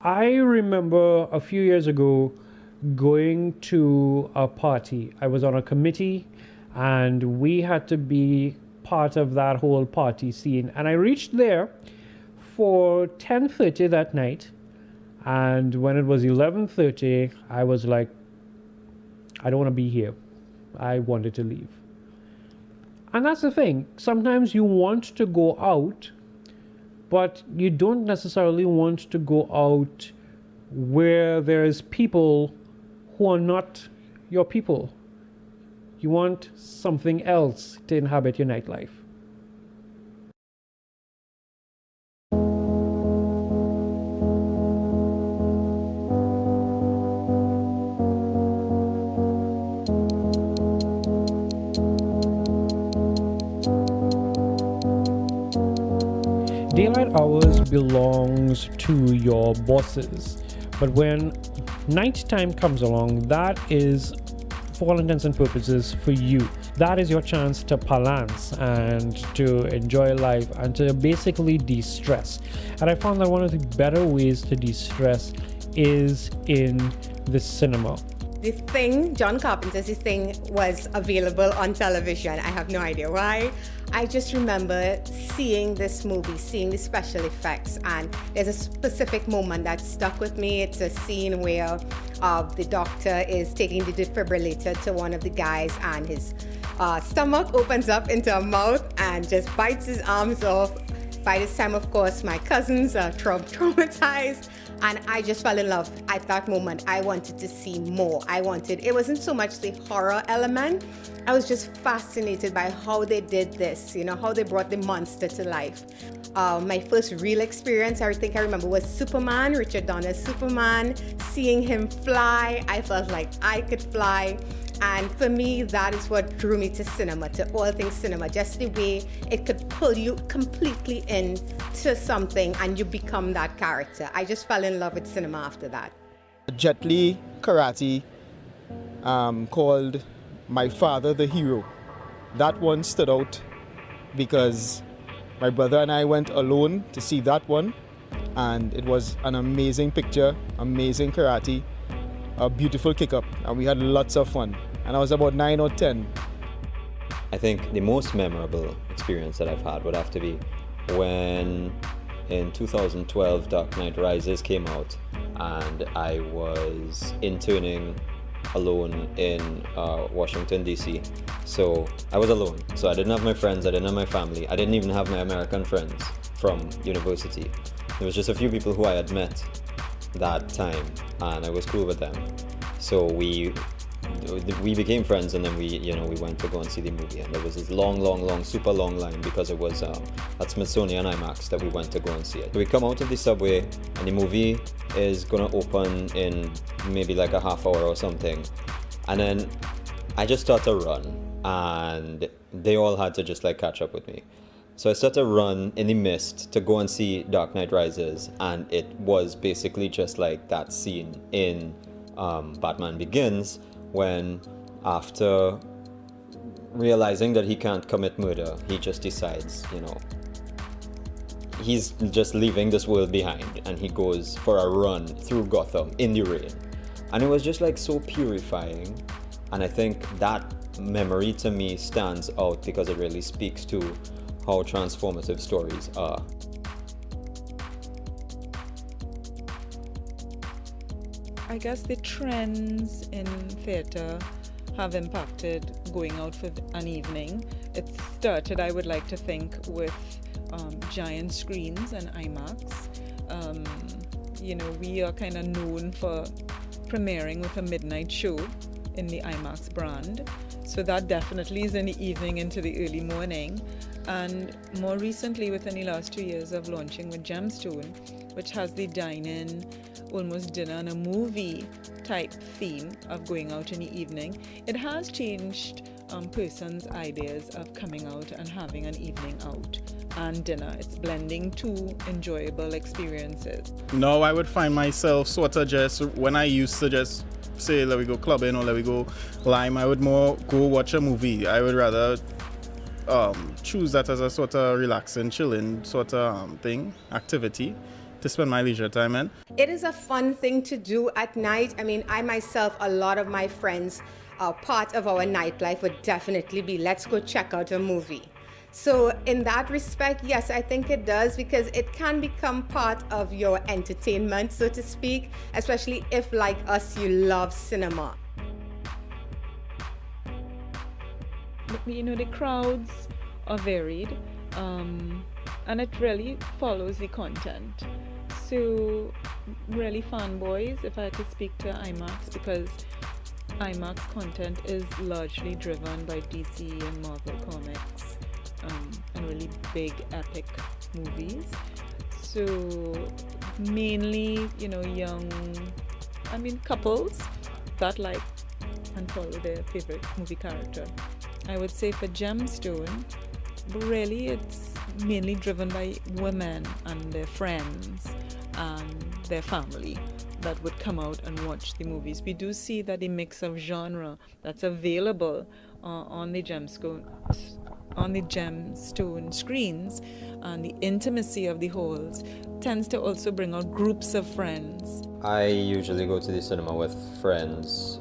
I remember a few years ago going to a party. I was on a committee and we had to be part of that whole party scene. And I reached there for 10:30 that night. And when it was 11:30, I was like, I don't want to be here. I wanted to leave. And that's the thing. Sometimes you want to go out, but you don't necessarily want to go out where there's people who are not your people. You want something else to inhabit your nightlife. Daylight hours belongs to your bosses, but when nighttime comes along, that is, for all intents and purposes, for you. That is your chance to balance and to enjoy life and to basically de-stress. And I found that one of the better ways to de-stress is in the cinema. The Thing, John Carpenter's The Thing, was available on television. I have no idea why. I just remember seeing this movie, seeing the special effects, and there's a specific moment that stuck with me. It's a scene where the doctor is taking the defibrillator to one of the guys, and his stomach opens up into a mouth and just bites his arms off. By this time, of course, my cousins are traumatized. And I just fell in love at that moment. I wanted to see more. It wasn't so much the horror element. I was just fascinated by how they did this, how they brought the monster to life. My first real experience, I think I remember, was Superman, Richard Donner's Superman. Seeing him fly, I felt like I could fly. And for me, that is what drew me to cinema, to all things cinema, just the way it could pull you completely into something and you become that character. I just fell in love with cinema after that. Jet Li karate called My Father the Hero. That one stood out because my brother and I went alone to see that one, and it was an amazing picture, amazing karate, a beautiful kick-up, and we had lots of fun. And I was about 9 or 10. I think the most memorable experience that I've had would have to be when in 2012 Dark Knight Rises came out, and I was interning alone in Washington DC. So I was alone. So I didn't have my friends, I didn't have my family, I didn't even have my American friends from university. There was just a few people who I had met that time, and I was cool with them. So we became friends, and then we went to go and see the movie, and there was this long, super long line because it was at Smithsonian IMAX that we went to go and see it. We come out of the subway, and the movie is gonna open in maybe like a half hour or something, and then I just start to run, and they all had to just like catch up with me. So I started to run in the mist to go and see Dark Knight Rises, and it was basically just like that scene in Batman Begins, when after realizing that he can't commit murder, he just decides, he's just leaving this world behind, and he goes for a run through Gotham in the rain. And it was just like so purifying, and I think that memory to me stands out because it really speaks to how transformative stories are. I guess the trends in theatre have impacted going out for an evening. It started, I would like to think, with giant screens and IMAX. We are kind of known for premiering with a midnight show in the IMAX brand. So that definitely is in the evening into the early morning. And more recently, within the last 2 years of launching with Gemstone, which has the dine-in, almost dinner and a movie type theme of going out in the evening, it has changed persons' ideas of coming out and having an evening out and dinner. It's blending two enjoyable experiences. No, I would find myself sort of just, when I used to just say, let me go clubbing or let me go lime, I would more go watch a movie. I would rather choose that as a sort of relaxing, chilling sort of activity. to spend my leisure time in. It is a fun thing to do at night. I mean, I myself, a lot of my friends, part of our nightlife would definitely be, let's go check out a movie. So in that respect, yes, I think it does, because it can become part of your entertainment, so to speak, especially if, like us, you love cinema. You know, the crowds are varied, and it really follows the content. So really fanboys, if I could speak to IMAX, because IMAX content is largely driven by DC and Marvel Comics, and really big epic movies. So mainly, you know, couples that like and follow their favorite movie character. I would say for Gemstone, really it's mainly driven by women and their friends and their family that would come out and watch the movies. We do see that the mix of genre that's available on the Gemstone screens, and the intimacy of the halls tends to also bring out groups of friends. I usually go to the cinema with friends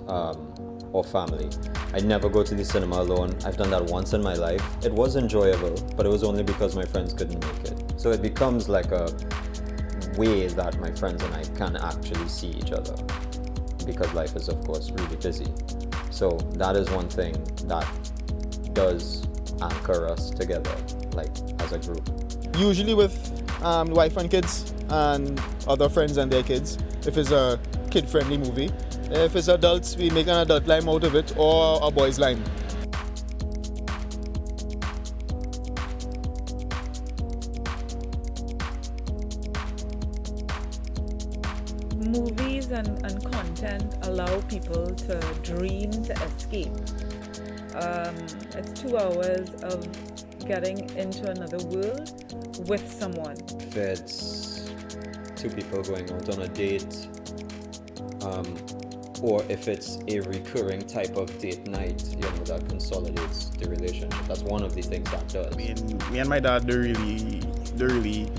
or family. I never go to the cinema alone. I've done that once in my life. It was enjoyable, but it was only because my friends couldn't make it. So it becomes like a way that my friends and I can actually see each other, because life is of course really busy. So that is one thing that does anchor us together, like as a group. Usually with wife and kids and other friends and their kids, if it's a kid-friendly movie. If it's adults, we make an adult lime out of it, or a boys lime. Movies and content allow people to dream, to escape. It's 2 hours of getting into another world with someone. If it's two people going out on a date, or if it's a recurring type of date night, you know, that consolidates the relationship. That's one of the things that does. Me and my dad don't really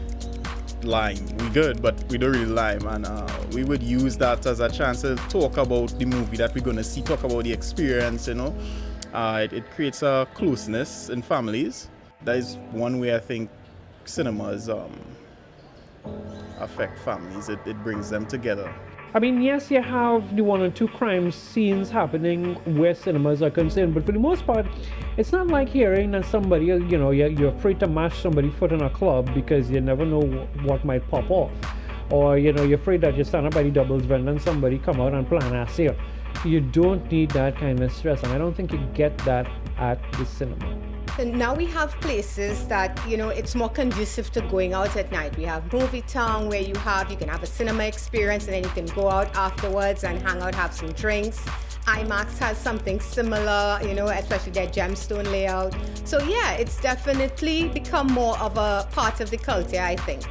lime. We good, but we don't really lime, and we would use that as a chance to talk about the movie that we're gonna see, talk about the experience, you know. It creates a closeness in families. That is one way I think cinemas affect families. It brings them together. I mean, yes, you have the 1 or 2 crime scenes happening where cinemas are concerned, but for the most part, it's not like hearing that somebody, you know, you're afraid to mash somebody's foot in a club because you never know what might pop off. Or, you know, you're afraid that you're standing by the doubles vendor and somebody come out and plan ass here. You don't need that kind of stress, and I don't think you get that at the cinema. And now we have places that, you know, it's more conducive to going out at night. We have Movie Town, where you can have a cinema experience, and then you can go out afterwards and hang out, have some drinks. IMAX has something similar, you know, especially their Gemstone layout. So yeah, it's definitely become more of a part of the culture, I think.